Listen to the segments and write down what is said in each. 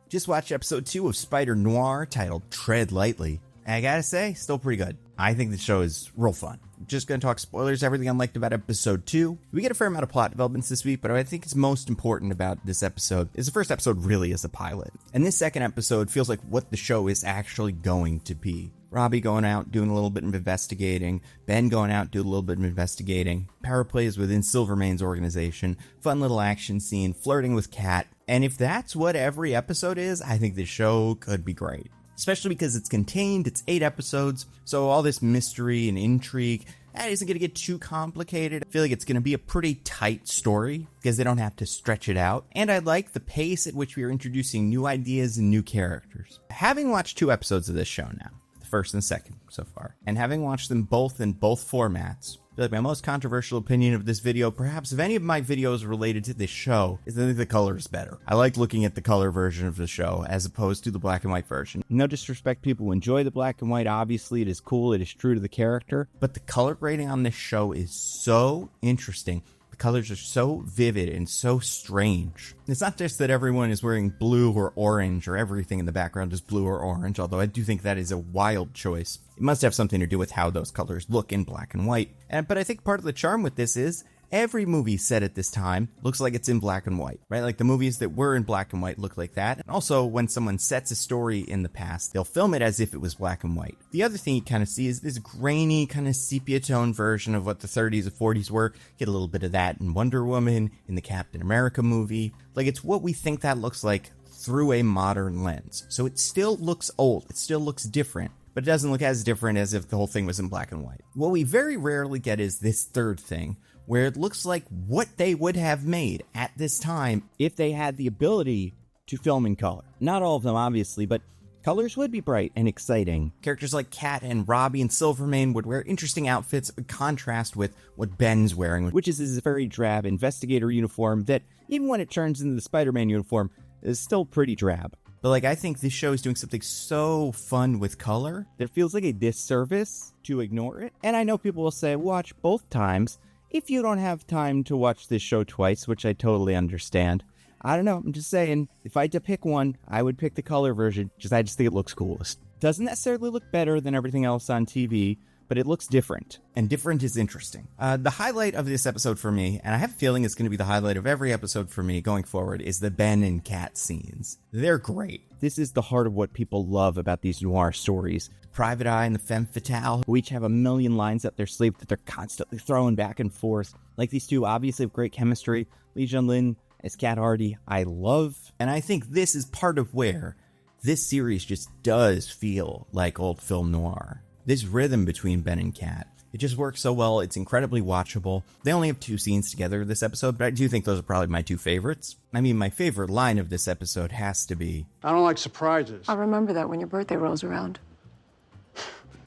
Just watched episode 2 of Spider-Noir titled Tread Lightly. And I gotta say, still pretty good. I think the show is real fun. Just gonna talk spoilers, everything I liked about episode 2. We get a fair amount of plot developments this week, but what I think is most important about this episode is the first episode really is a pilot. And this second episode feels like what the show is actually going to be. Robbie going out, doing a little bit of investigating. Ben going out, doing a little bit of investigating. Power plays within Silvermane's organization. Fun little action scene, flirting with Kat. And if that's what every episode is, I think the show could be great. Especially because it's contained, it's 8 episodes, so all this mystery and intrigue, that isn't going to get too complicated. I feel like it's going to be a pretty tight story, because they don't have to stretch it out. And I like the pace at which we are introducing new ideas and new characters. Having watched 2 episodes of this show now, the first and second so far, and having watched them both in both formats, I feel like my most controversial opinion of this video, perhaps of any of my videos related to this show, is that I think the color is better. I like looking at the color version of the show as opposed to the black and white version. No disrespect, people who enjoy the black and white. Obviously, it is cool. It is true to the character. But the color grading on this show is so interesting. Colors are so vivid and so strange. It's not just that everyone is wearing blue or orange or everything in the background is blue or orange, although I do think that is a wild choice. It must have something to do with how those colors look in black and white. But I think part of the charm with this is every movie set at this time looks like it's in black and white, right? Like the movies that were in black and white look like that. And also, when someone sets a story in the past, they'll film it as if it was black and white. The other thing you kind of see is this grainy, kind of sepia tone version of what the 30s and 40s were. Get a little bit of that in Wonder Woman, in the Captain America movie. Like, it's what we think that looks like through a modern lens. So it still looks old. It still looks different. But it doesn't look as different as if the whole thing was in black and white. What we very rarely get is this third thing, where it looks like what they would have made at this time if they had the ability to film in color. Not all of them, obviously, but colors would be bright and exciting. Characters like Kat and Robbie and Silvermane would wear interesting outfits in contrast with what Ben's wearing, which is his very drab investigator uniform that, even when it turns into the Spider-Man uniform, is still pretty drab. But I think this show is doing something so fun with color that it feels like a disservice to ignore it. And I know people will say, watch both times. If you don't have time to watch this show twice, which I totally understand, I don't know, I'm just saying, if I had to pick one, I would pick the color version, I just think it looks coolest. Doesn't necessarily look better than everything else on TV, but it looks different, and different is interesting. The highlight of this episode for me, and I have a feeling it's going to be the highlight of every episode for me going forward, is the Ben and Kat scenes. They're great. This is the heart of what people love about these noir stories. Private Eye and the Femme Fatale, who each have a million lines up their sleeve that they're constantly throwing back and forth. Like, these two obviously have great chemistry. Lee Jun-lin as Kat Hardy, I love. And I think this is part of where this series just does feel like old film noir. This rhythm between Ben and Kat, it just works so well. It's incredibly watchable. They only have 2 scenes together this episode, but I do think those are probably my 2 favorites. I mean, my favorite line of this episode has to be, I don't like surprises. I'll remember that when your birthday rolls around.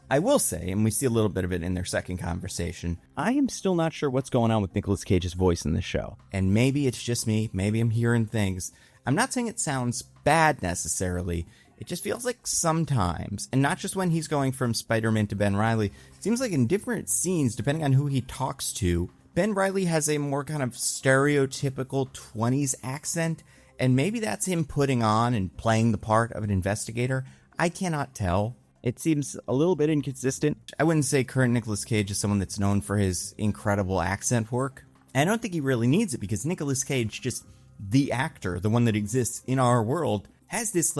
I will say, and we see a little bit of it in their second conversation, I am still not sure what's going on with Nicolas Cage's voice in this show. And maybe it's just me, maybe I'm hearing things. I'm not saying it sounds bad necessarily, it just feels like sometimes, and not just when he's going from Spider-Man to Ben Reilly, it seems like in different scenes, depending on who he talks to, Ben Reilly has a more kind of stereotypical 20s accent, and maybe that's him putting on and playing the part of an investigator. I cannot tell. It seems a little bit inconsistent. I wouldn't say current Nicolas Cage is someone that's known for his incredible accent work. And I don't think he really needs it because Nicolas Cage, just the actor, the one that exists in our world, has this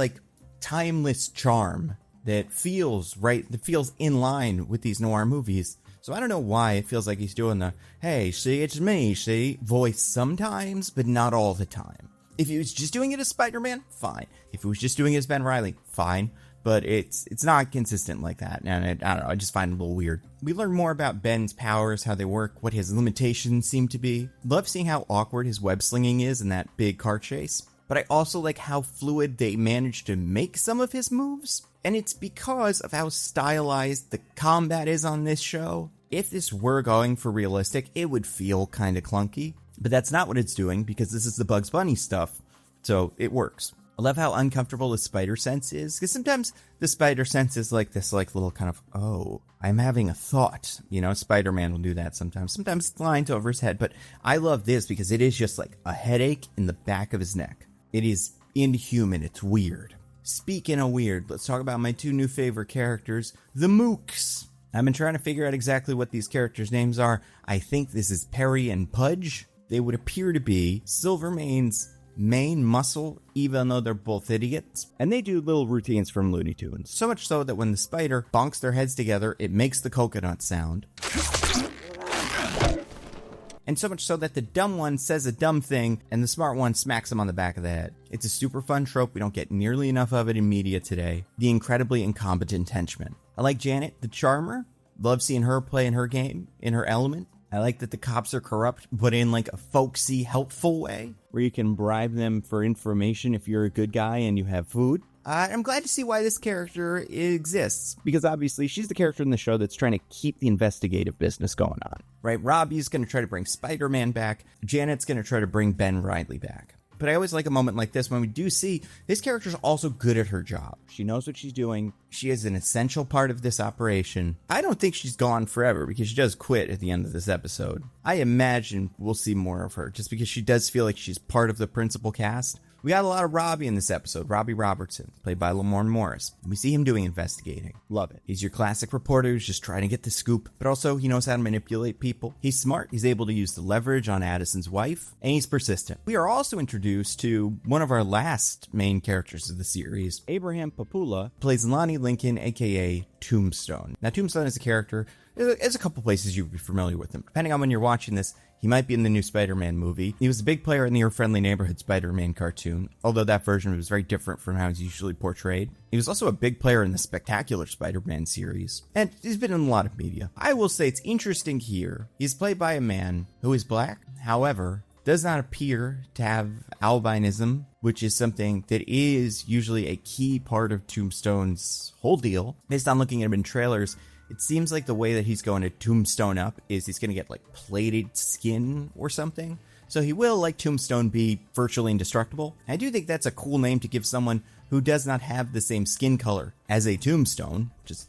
timeless charm that feels right, that feels in line with these noir movies. So I don't know why it feels like he's doing the, hey, see, it's me, see, voice sometimes, but not all the time. If he was just doing it as Spider-Man, fine. If he was just doing it as Ben Reilly, fine. But it's not consistent like that, and I don't know, I just find it a little weird. We learn more about Ben's powers, how they work, what his limitations seem to be. Love seeing how awkward his web slinging is in that big car chase. But I also like how fluid they manage to make some of his moves. And it's because of how stylized the combat is on this show. If this were going for realistic, it would feel kind of clunky. But that's not what it's doing, because this is the Bugs Bunny stuff. So it works. I love how uncomfortable the spider sense is, because sometimes the spider sense is like this little kind of, oh, I'm having a thought. Spider-Man will do that sometimes. Sometimes it's lines over his head, but I love this because it is just like a headache in the back of his neck. It is inhuman. It's weird. Speaking of weird, let's talk about my two new favorite characters, the Mooks. I've been trying to figure out exactly what these characters' names are. I think this is Perry and Pudge. They would appear to be Silvermane's main muscle, even though they're both idiots. And they do little routines from Looney Tunes. So much so that when the spider bonks their heads together, it makes the coconut sound. And so much so that the dumb one says a dumb thing and the smart one smacks him on the back of the head. It's a super fun trope. We don't get nearly enough of it in media today. The incredibly incompetent henchman. I like Janet, the charmer. Love seeing her play in her game, in her element. I like that the cops are corrupt, but in like a folksy, helpful way, where you can bribe them for information if you're a good guy and you have food. I'm glad to see why this character exists, because obviously she's the character in the show that's trying to keep the investigative business going on. Right, Robbie's going to try to bring Spider-Man back. Janet's going to try to bring Ben Reilly back. But I always like a moment like this when we do see this character's also good at her job. She knows what she's doing. She is an essential part of this operation. I don't think she's gone forever because she does quit at the end of this episode. I imagine we'll see more of her just because she does feel like she's part of the principal cast. We got a lot of Robbie in this episode. Robbie Robertson, played by Lamorne Morris. We see him doing investigating. Love it. He's your classic reporter who's just trying to get the scoop, but also he knows how to manipulate people. He's smart. He's able to use the leverage on Addison's wife, and he's persistent. We are also introduced to one of our last main characters of the series. Abraham Papula plays Lonnie Lincoln, aka Tombstone. Now, Tombstone is a character. There's a couple places you'd be familiar with him. Depending on when you're watching this, he might be in the new Spider-Man movie. He was a big player in the Your Friendly Neighborhood Spider-Man cartoon, although that version was very different from how he's usually portrayed. He was also a big player in the Spectacular Spider-Man series, and he's been in a lot of media. I will say it's interesting here. He's played by a man who is black, however, does not appear to have albinism, which is something that is usually a key part of Tombstone's whole deal. Based on looking at him in trailers, it seems like the way that he's going to tombstone up is he's going to get like plated skin or something. So he will, like Tombstone, be virtually indestructible. I do think that's a cool name to give someone who does not have the same skin color as a Tombstone, which is,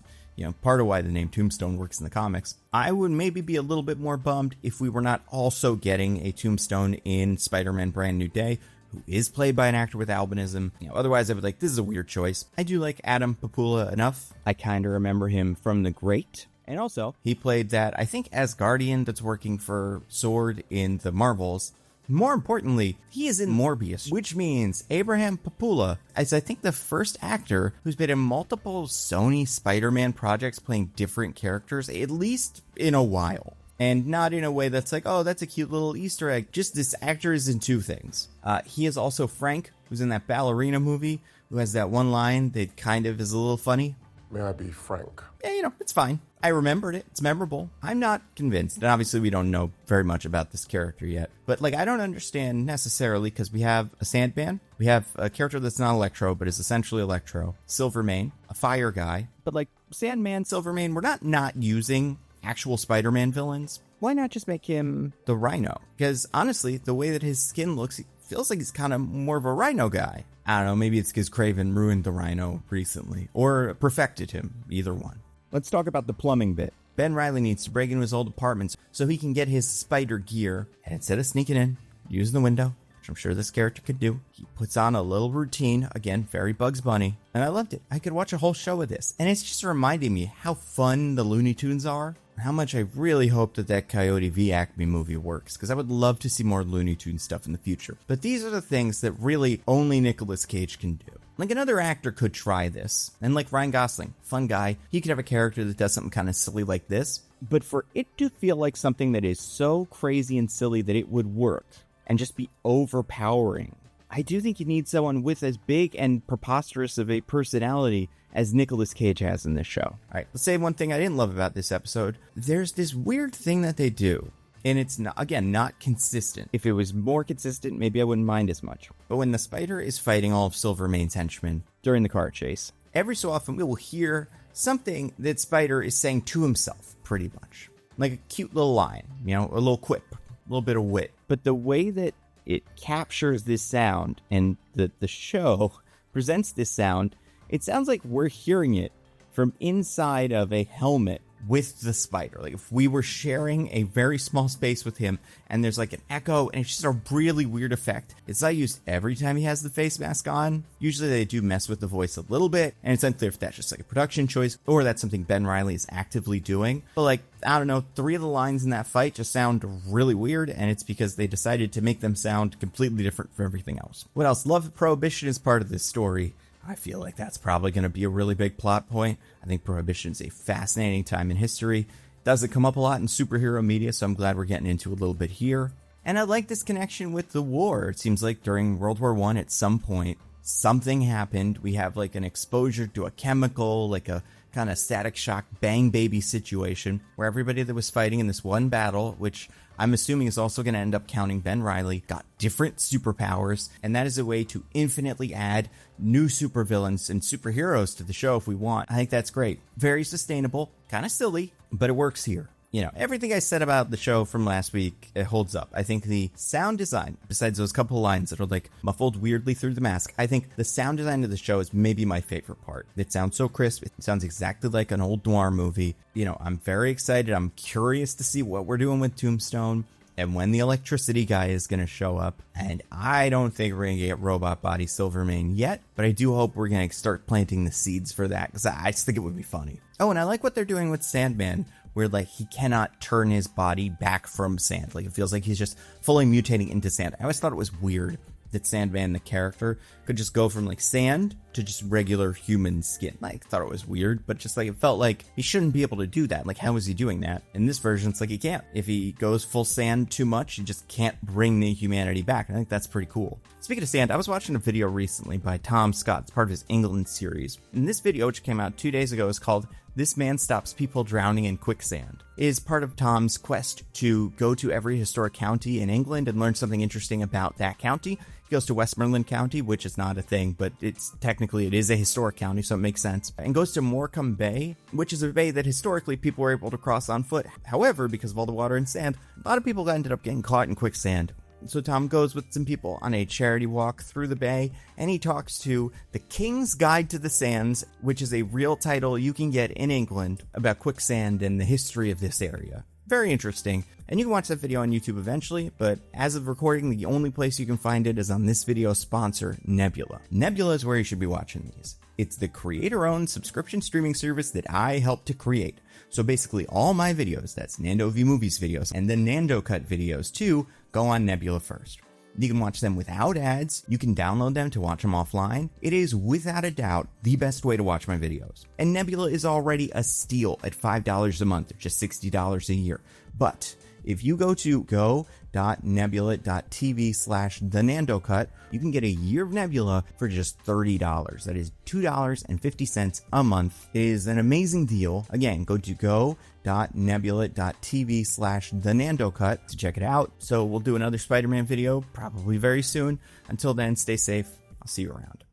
part of why the name Tombstone works in the comics. I would maybe be a little bit more bummed if we were not also getting a Tombstone in Spider-Man Brand New Day, who is played by an actor with albinism. Otherwise I would like, this is a weird choice. I do like Adam Papula enough. I kind of remember him from The Great. And also, he played that, I think, Asgardian that's working for S.W.O.R.D. in the Marvels. More importantly, he is in Morbius, which means Abraham Papula is, I think, the first actor who's been in multiple Sony Spider-Man projects playing different characters, at least in a while. And not in a way that's like, oh, that's a cute little Easter egg. Just this actor is in two things. He is also Frank, who's in that ballerina movie, who has that one line that kind of is a little funny. May I be frank? Yeah, it's fine. I remembered it. It's memorable. I'm not convinced. And obviously we don't know very much about this character yet. But I don't understand necessarily, because we have a Sandman. We have a character that's not Electro, but is essentially Electro. Silvermane, a fire guy. But Sandman, Silvermane, we're not using actual Spider-Man villains. Why not just make him the Rhino? Because honestly, the way that his skin looks, he feels like he's kind of more of a Rhino guy. I don't know, maybe it's because Craven ruined the Rhino recently, or perfected him, either one. Let's talk about the plumbing bit. Ben Reilly needs to break into his old apartment so he can get his spider gear, and instead of sneaking in, using the window, which I'm sure this character could do, he puts on a little routine, again, very Bugs Bunny, and I loved it. I could watch a whole show of this, and it's just reminding me how fun the Looney Tunes are, and how much I really hope that Coyote v. Acme movie works, because I would love to see more Looney Tunes stuff in the future. But these are the things that really only Nicolas Cage can do. Another actor could try this, and Ryan Gosling, fun guy, he could have a character that does something kind of silly like this, but for it to feel like something that is so crazy and silly that it would work, and just be overpowering, I do think you need someone with as big and preposterous of a personality as Nicolas Cage has in this show. All right, let's say one thing I didn't love about this episode. There's this weird thing that they do, and it's, not consistent. If it was more consistent, maybe I wouldn't mind as much. But when the spider is fighting all of Silvermane's henchmen during the car chase, every so often we will hear something that Spider is saying to himself, pretty much. Like a cute little line, a little quip, a little bit of wit. But the way that it captures this sound, and the show presents this sound, it sounds like we're hearing it from inside of a helmet with the spider. Like if we were sharing a very small space with him and there's like an echo and it's just a really weird effect. It's not used every time he has the face mask on. Usually they do mess with the voice a little bit, and it's unclear if that's just like a production choice or that's something Ben Reilly is actively doing. But like, I don't know, 3 of the lines in that fight just sound really weird, and it's because they decided to make them sound completely different from everything else. What else? Love of Prohibition is part of this story. I feel like that's probably going to be a really big plot point. I think Prohibition is a fascinating time in history. It doesn't come up a lot in superhero media, so I'm glad we're getting into a little bit here. And I like this connection with the war. It seems like during World War I, at some point, something happened. We have like an exposure to a chemical, like a kind of static shock bang baby situation where everybody that was fighting in this one battle, which I'm assuming is also going to end up counting Ben Reilly, got different superpowers, and that is a way to infinitely add new supervillains and superheroes to the show if we want. I think that's great. Very sustainable, kind of silly, but it works here. You know, everything I said about the show from last week, it holds up. I think the sound design, besides those couple of lines that are like muffled weirdly through the mask, I think the sound design of the show is maybe my favorite part. It sounds so crisp. It sounds exactly like an old noir movie. You know, I'm very excited. I'm curious to see what we're doing with Tombstone and when the electricity guy is going to show up. And I don't think we're going to get Robot Body Silvermane yet, but I do hope we're going to start planting the seeds for that, because I just think it would be funny. Oh, and I like what they're doing with Sandman, where like he cannot turn his body back from sand. Like it feels like he's just fully mutating into sand. I always thought it was weird that Sandman, the character, could just go from like sand to just regular human skin. I thought it was weird, but just like it felt like he shouldn't be able to do that. Like how is he doing that? In this version, it's like he can't. If he goes full sand too much, he just can't bring the humanity back. I think that's pretty cool. Speaking of sand, I was watching a video recently by Tom Scott. It's part of his England series. And this video, which came out 2 days ago, is called "This Man Stops People Drowning in Quicksand." It is part of Tom's quest to go to every historic county in England and learn something interesting about that county. He goes to Westmoreland County, which is not a thing, but it's technically it is a historic county, so it makes sense. And goes to Morecambe Bay, which is a bay that historically people were able to cross on foot. However, because of all the water and sand, a lot of people ended up getting caught in quicksand. So Tom goes with some people on a charity walk through the bay, and he talks to The King's Guide to the Sands, which is a real title you can get in England about quicksand and the history of this area. Very interesting, and you can watch that video on YouTube eventually, but as of recording, the only place you can find it is on this video's sponsor, Nebula. Nebula is where you should be watching these. It's the creator-owned subscription streaming service that I helped to create. So basically all my videos, that's Nando V Movies videos, and the Nando Cut videos too, go on Nebula first. You can watch them without ads, you can download them to watch them offline. It is without a doubt the best way to watch my videos. And Nebula is already a steal at $5 a month, or just $60 a year. But if you go to go.nebula.tv/thenandocut, you can get a year of Nebula for just $30. That is $2.50 a month. It is an amazing deal. Again, go to go.nebula.tv/thenandocut to check it out. So we'll do another Spider-Man video probably very soon. Until then, stay safe. I'll see you around.